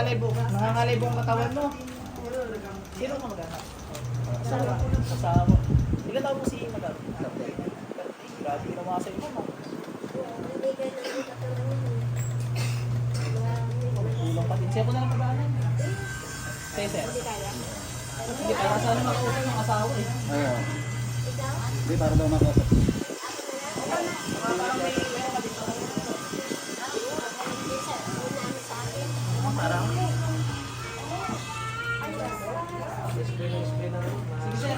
Nangangalibong katawan mo. Sino ka mag-anak? Asawa. Asawa. Ilan taon mo si Madam? Grabe ka naman sa inyo, ma. Kulang pa din. Siya ko na lang pag-aanan. Sir. Hindi, para sana makausap ng asawa eh. Oo. Hindi, para daw makausap. Parang may dito. Parang sige sir,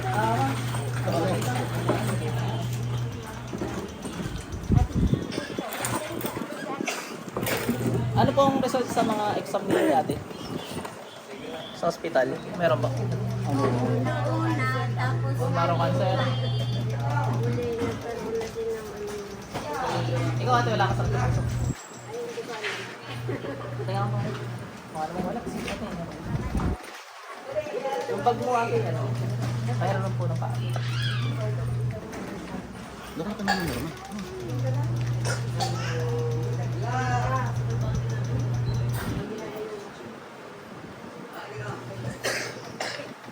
ano pong result sa mga exam nila dati? Sa hospital? Meron ba? Ano? Baro cancer? Ikaw ate, wala ka sa puso. Kaya mo. Wala. Yung bag mo akin, ano? Mayroon po ng paa. Doon ka naman meron.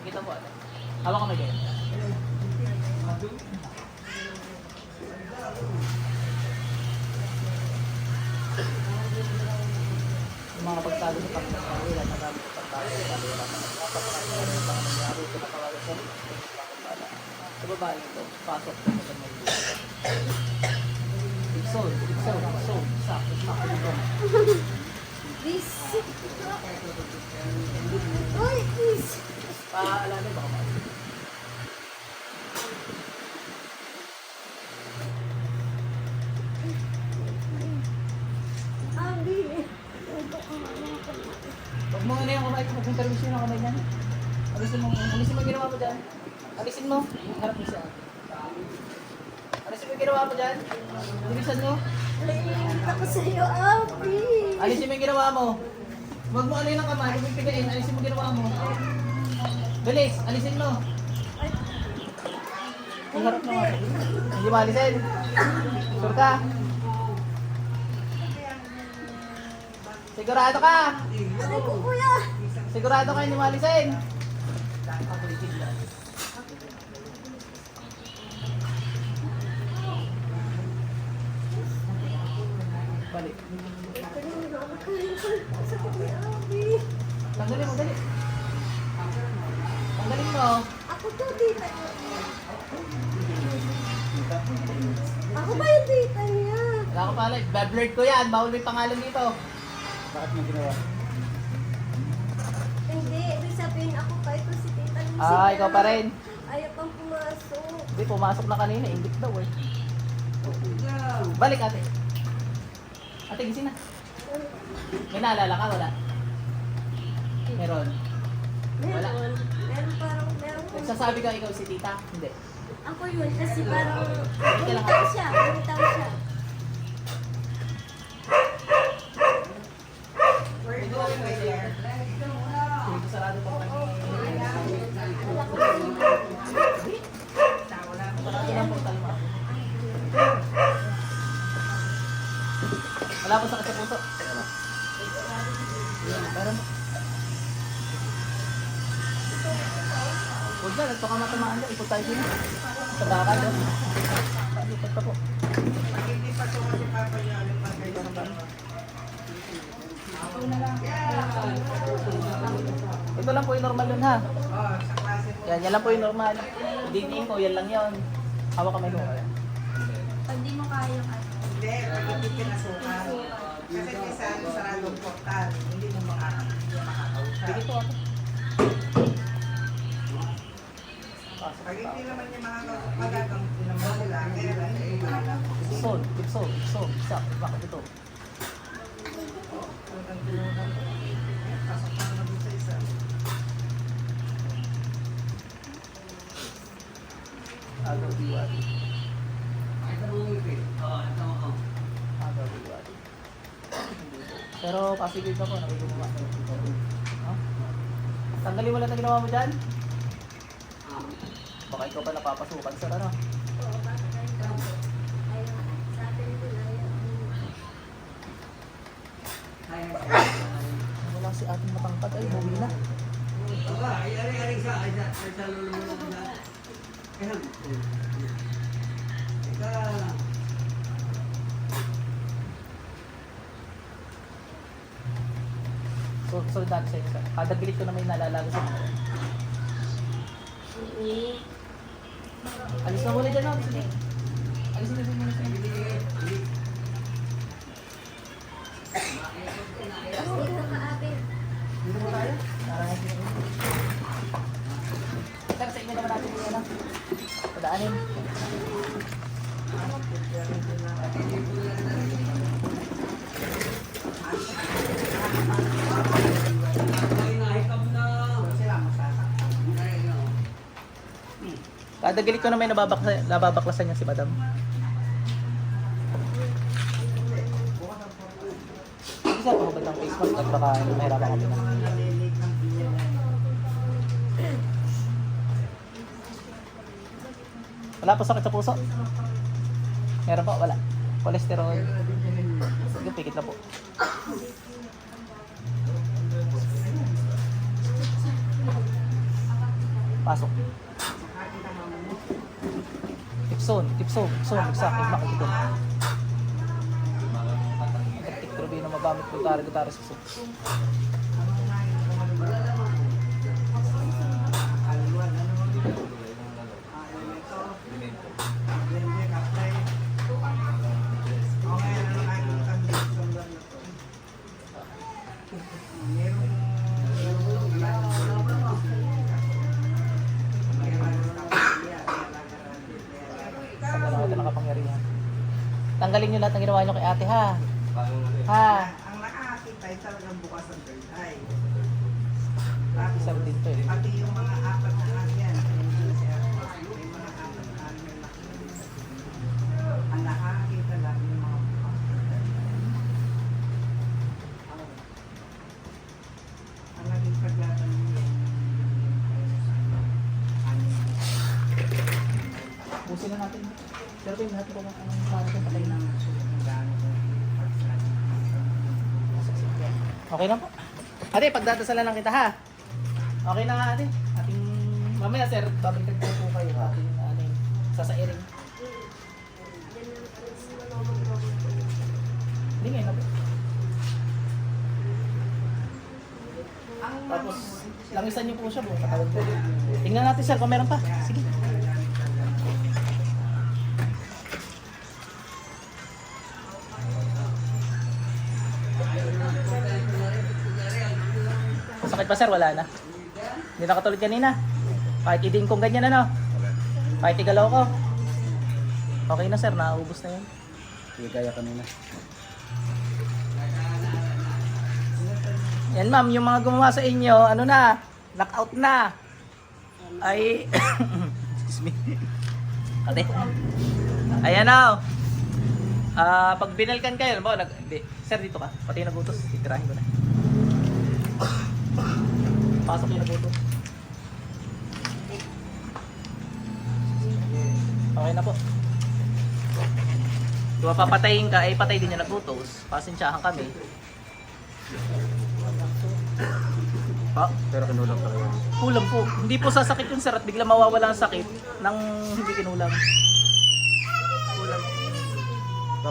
Kita po ano? Hawak kami kayo. Yung mga pagtalo sa pagkakawila, nagamit sa pagtalo sa pagkakawila, sa baba nito, pasok ko sa may Iksol, sakto dito. Please. Uy, please. Paalamin baka mali. Abi. Huwag mo nga yung kamay ko, mag-intervention yung kamay niyan. Alisin mo yung ginawa mo dyan. Alisin mo, harap mo siya. Alisin mo yung ginawa mo dyan. Bilisan mo. Naiinit ako sa'yo, Abi. Alisin mo yung ginawa mo. Huwag mo alin ang kamay, huwag mo pigain. Alisin mo yung ginawa mo. Bilis, alisin mo. Ang harap mo. Hindi mo alisin. Sure ka? Sigurado ka? Ano ko, kuya? Sigurado ka hindi mo alisin? Balik. Sakit ni Abi. Tanggalin mo, dali. Tanggalin mo. Ako to, tita. Ako ba yung tita niya? Wala ko pala. Bablurred ko yan. Bawal may pangalan dito. Bakit mo ginawa? Hindi, ibig sabihin ako pa ito si tita Lucy. Ikaw pa rin. Ayaw pang pumasok. Hindi, pumasok na kanina. Ingit daw eh. Balik ate. Ate, gising na. May naalala ka? Wala? Meron. Wala. Meron. Nagsasabi ka ikaw si tita? Hindi. Ako yun, kasi parang Kailan bumitaw ka? siya. Dito sarado pa kami. Sarado lang portal mo. Wala pa sakit sa puso. Meron. Huwag na, nagpakamatamaan na. Ikot tayo din. Sa bakal doon. Ikot pa po. Ito lang po yung normal dun ha. Yan lang po yung normal. Didiin ko, yan lang yun. Hawak kamay ko. Pag di mo kaya yung ano. Hindi, pag hindi pinasukan. Kasi minsan, saradong portal, hindi mo makakausap. Dito po ako. Pag hindi naman niya makakausap, magagang pinamawala. Kaya lang, Sol. Isa. Bakit ito? pasok pa naman dun sa isa. Agaw diwali. Agaw diwali. Pero pasigil ka po, nakikigumawa. No? Tanggalin mo lang na ginawa mo dyan? Baka ikaw pa napapasukan sa ano? Oo, bakit tayo? Ayaw. Sa atin din ayaw. Wala si ating matangkad ay buwi na. So dati sa'yo, kada bilit ko na may nalalago sa mga. Alis na muna dyan, no? Sige. Alis na muna sa'yo. Ako, kinakaabit. Dito mo tayo? Sir, sa inyo naman natin yung ano. Padaanin. Kada galit ko na may nababaklasan niya si madam. Isa pa ba ng face mask at baka mahirapan kami na. Wala po sakit sa puso? Meron po? Wala. Cholesterol. Sige, pikit na po. Pasok. Tipson. Magsakit, makikita. Tiktrobi na mabamit ko tari sa soup. Tanggalin nyo lahat ng ginawa nyo kay ate, ha? Ha? Ang nakakakita ay talagang bukas ang third eye. Isa din to eh. Pati yung mga apat na ano yan, hindi siya, may mga apat na ano may makikita. Ang nakakakita lang yung mga bukas. Ang naging paglatan niya Pusin na natin. Pero yung natin kung anong natin patay na. Okay na po. Ate, pagdadasalan lang kita, ha? Okay na nga, ate. Ating mamaya, sir, babalikan ko po kayo. Ating sasairing. Hindi ngayon na po. Tapos, langisan niyo po siya buong katawan po. Tingnan natin, sir, kung meron pa. Sige. Sakit pa, sir? Wala na. Hindi na katulad kanina. Kahit idin kong ganyan, ano? Kahit igalaw ko. Okay na, sir. Naubos na yun. Sige, kaya kanina. Yan, ma'am. Yung mga gumawa sa inyo, ano na? Knockout na. Ay... Excuse me. Ate. Ayan na. Pag binalkan kayo, hindi. Sir, dito ka. Pati nagutos. Titirahin ko na. Pasok yung nagutos. Okay na po. Kung papatayin ka, ay patay din yung nagutos. Pasensyahan kami. Pero kinulang talaga. Kulang po. Hindi po sasakit yun, sir, at bigla mawawala ang sakit nang hindi kinulang.